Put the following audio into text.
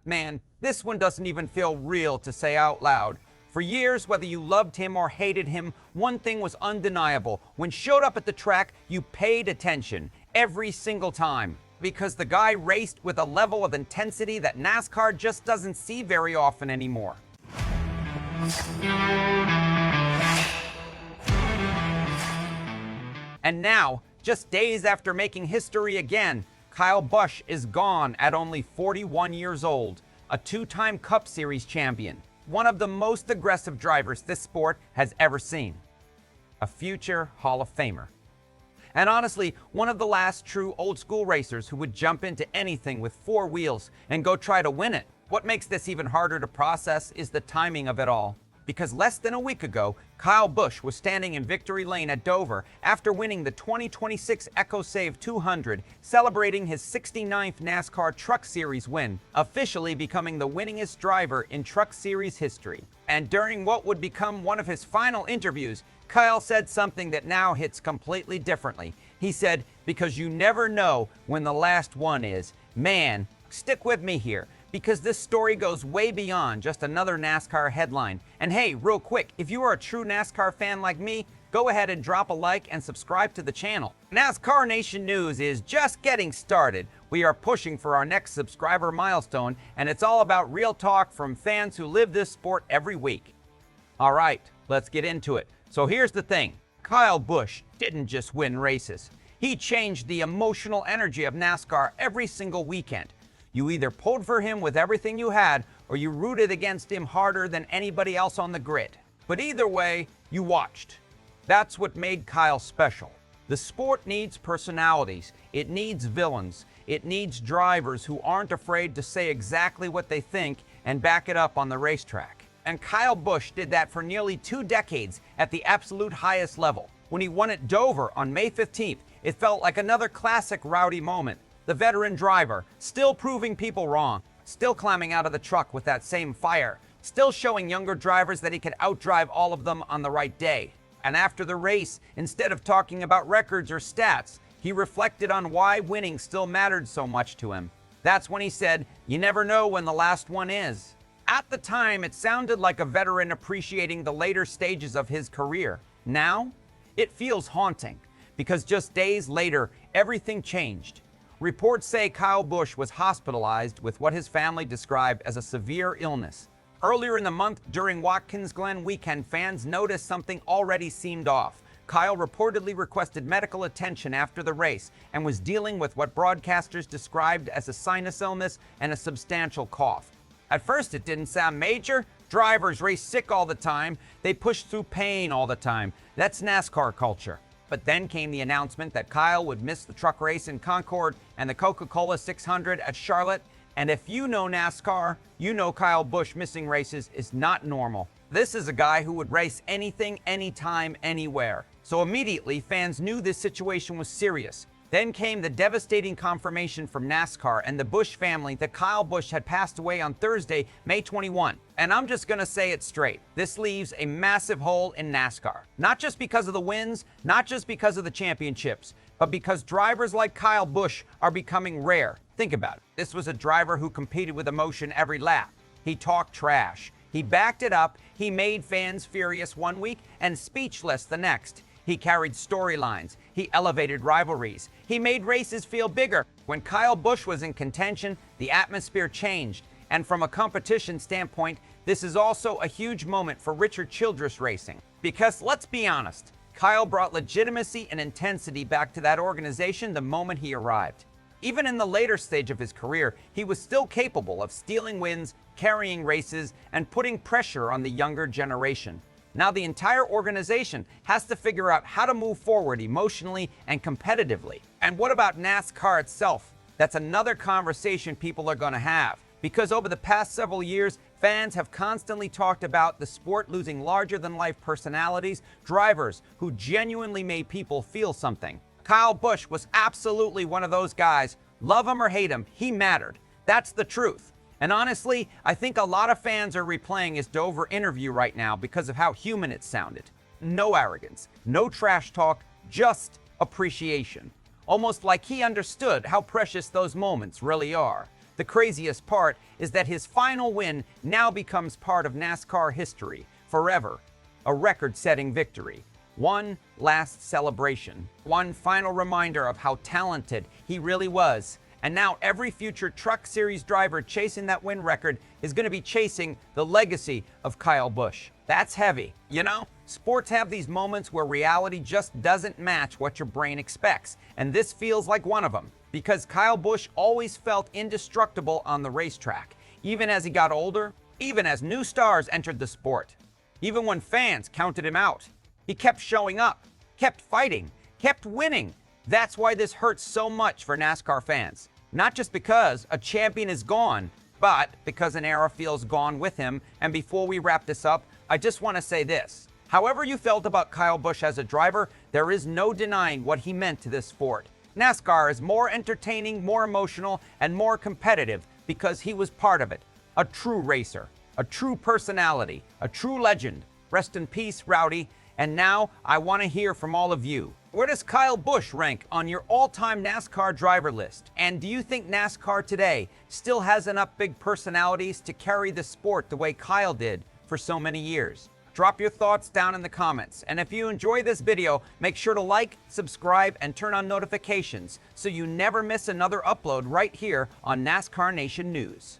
Man, this one doesn't even feel real to say out loud. For years, whether you loved him or hated him, one thing was undeniable. When showed up at the track, you paid attention every single time. Because the guy raced with a level of intensity that NASCAR just doesn't see very often anymore. And now, just days after making history again, Kyle Busch is gone at only 41 years old, a two-time Cup Series champion, one of the most aggressive drivers this sport has ever seen, a future Hall of Famer. And honestly, one of the last true old-school racers who would jump into anything with four wheels and go try to win it. What makes this even harder to process is the timing of it all. Because less than a week ago, Kyle Busch was standing in victory lane at Dover after winning the 2026 EcoSave 200, celebrating his 69th NASCAR Truck Series win, officially becoming the winningest driver in Truck Series history. And during what would become one of his final interviews, Kyle said something that now hits completely differently. He said, "Because you never know when the last one is." Man, stick with me here, because this story goes way beyond just another NASCAR headline. And hey, real quick, if you are a true NASCAR fan like me, go ahead and drop a like and subscribe to the channel. NASCAR Nation News is just getting started. We are pushing for our next subscriber milestone, and it's all about real talk from fans who live this sport every week. All right, let's get into it. So here's the thing. Kyle Busch didn't just win races. He changed the emotional energy of NASCAR every single weekend. You either pulled for him with everything you had, or you rooted against him harder than anybody else on the grid. But either way, you watched. That's what made Kyle special. The sport needs personalities. It needs villains. It needs drivers who aren't afraid to say exactly what they think and back it up on the racetrack. And Kyle Busch did that for nearly 2 decades at the absolute highest level. When he won at Dover on May 15th, it felt like another classic Rowdy moment. The veteran driver, still proving people wrong, still climbing out of the truck with that same fire, still showing younger drivers that he could outdrive all of them on the right day. And after the race, instead of talking about records or stats, he reflected on why winning still mattered so much to him. That's when he said, "You never know when the last one is." At the time, it sounded like a veteran appreciating the later stages of his career. Now, it feels haunting, because just days later, everything changed. Reports say Kyle Busch was hospitalized with what his family described as a severe illness. Earlier in the month, during Watkins Glen weekend, fans noticed something already seemed off. Kyle reportedly requested medical attention after the race and was dealing with what broadcasters described as a sinus illness and a substantial cough. At first, it didn't sound major. Drivers race sick all the time. They push through pain all the time. That's NASCAR culture. But then came the announcement that Kyle would miss the truck race in Concord and the Coca-Cola 600 at Charlotte. And if you know NASCAR, you know Kyle Busch missing races is not normal. This is a guy who would race anything, anytime, anywhere. So immediately, fans knew this situation was serious. Then came the devastating confirmation from NASCAR and the Busch family that Kyle Busch had passed away on Thursday, May 21. And I'm just gonna say it straight. This leaves a massive hole in NASCAR. Not just because of the wins, not just because of the championships, but because drivers like Kyle Busch are becoming rare. Think about it. This was a driver who competed with emotion every lap. He talked trash. He backed it up. He made fans furious one week and speechless the next. He carried storylines. He elevated rivalries. He made races feel bigger. When Kyle Busch was in contention, the atmosphere changed. And from a competition standpoint, this is also a huge moment for Richard Childress Racing. Because let's be honest, Kyle brought legitimacy and intensity back to that organization the moment he arrived. Even in the later stage of his career, he was still capable of stealing wins, carrying races, and putting pressure on the younger generation. Now the entire organization has to figure out how to move forward emotionally and competitively. And what about NASCAR itself? That's another conversation people are going to have. Because over the past several years, fans have constantly talked about the sport losing larger-than-life personalities, drivers who genuinely made people feel something. Kyle Busch was absolutely one of those guys. Love him or hate him, he mattered. That's the truth. And honestly, I think a lot of fans are replaying his Dover interview right now because of how human it sounded. No arrogance, no trash talk, just appreciation. Almost like he understood how precious those moments really are. The craziest part is that his final win now becomes part of NASCAR history forever. A record-setting victory. One last celebration. One final reminder of how talented he really was. And now every future Truck Series driver chasing that win record is going to be chasing the legacy of Kyle Busch. That's heavy. You know, sports have these moments where reality just doesn't match what your brain expects. And this feels like one of them. Because Kyle Busch always felt indestructible on the racetrack. Even as he got older, even as new stars entered the sport. Even when fans counted him out. He kept showing up, kept fighting, kept winning. That's why this hurts so much for NASCAR fans. Not just because a champion is gone, but because an era feels gone with him. And before we wrap this up, I just want to say this. However you felt about Kyle Busch as a driver, there is no denying what he meant to this sport. NASCAR is more entertaining, more emotional, and more competitive because he was part of it. A true racer, a true personality, a true legend. Rest in peace, Rowdy. And now I want to hear from all of you. Where does Kyle Busch rank on your all-time NASCAR driver list? And do you think NASCAR today still has enough big personalities to carry the sport the way Kyle did for so many years? Drop your thoughts down in the comments. And if you enjoy this video, make sure to like, subscribe, and turn on notifications so you never miss another upload right here on NASCAR Nation News.